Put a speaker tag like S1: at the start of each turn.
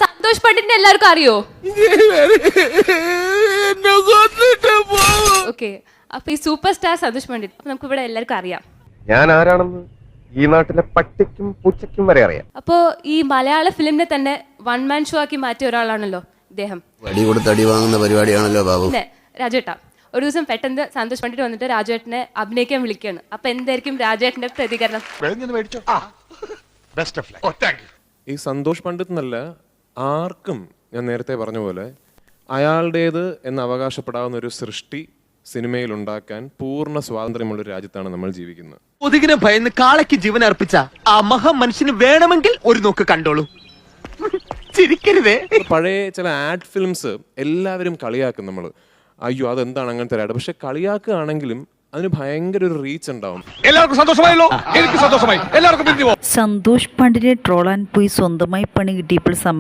S1: സന്തോഷ് പണ്ഡിറ്റിനെ എല്ലാവർക്കും അറിയോ? ഓക്കെ, അപ്പൊ ഈ സൂപ്പർ സ്റ്റാർ സന്തോഷ് പണ്ഡിറ്റ് നമുക്ക് ഇവിടെ എല്ലാവർക്കും അറിയാം.
S2: ഞാൻ ആരാണെന്ന് ഈ നാട്ടിലെ പട്ടിക്കും പൂച്ചയ്ക്കും വരെ അറിയാം.
S1: അപ്പോ ഈ മലയാള ഫിലിമിനെ തന്നെ വൺ മാൻ ഷോ ആക്കി മാറ്റിയ ഒരാളാണല്ലോ ഇദ്ദേഹം.
S3: അടി കൊടുത്ത് അടി വാങ്ങുന്ന പരിപാടിയാണല്ലോ ബാബു.
S1: രാജേട്ടാ, ഒരു ദിവസം പെട്ടെന്ന് സന്തോഷ് പണ്ഡിറ്റ് വന്നിട്ട് രാജേട്ടനെ അഭിനയിക്കാൻ വിളിക്കുകയാണ്. അപ്പൊ എന്തായിരിക്കും രാജേട്ടന്റെ പ്രതികരണം?
S4: ഈ സന്തോഷ് പണ്ഡിറ്റ് എന്നല്ല ആർക്കും, ഞാൻ നേരത്തെ പറഞ്ഞ പോലെ അയാളുടേത് എന്ന് അവകാശപ്പെടാവുന്ന ഒരു സൃഷ്ടി സിനിമയിൽ ഉണ്ടാക്കാൻ പൂർണ്ണ സ്വാതന്ത്ര്യമുള്ള ഒരു രാജ്യത്താണ് നമ്മൾ ജീവിക്കുന്നത്.
S5: ഒതുകിനെ ഭയന്ന് കാളയ്ക്ക് ജീവൻ അർപ്പിച്ച ആ മഹാ മനുഷ്യന് വേണമെങ്കിൽ ഒരു നോക്ക് കണ്ടോളൂ. ചിരിക്കരുതേ.
S4: പഴയ ചില ആഡ് ഫിലിംസ് എല്ലാവരും കളിയാക്കും. നമ്മൾ അയ്യോ അതെന്താണ് അങ്ങനത്തെ ഒരു ആഡ്, പക്ഷെ കളിയാക്കുകയാണെങ്കിലും അതിന് ഭയങ്കര ഒരു റീച്ച് ഉണ്ടാവും.
S6: എല്ലാവർക്കും സന്തോഷമായല്ലോ? എനിക്ക് സന്തോഷമായി. എല്ലാവർക്കും
S7: സന്തോഷ് പണ്ഡിറ്റിനെ ട്രോളാൻ പോയി സ്വന്തമായി പണി കിട്ടിയപ്പോൾ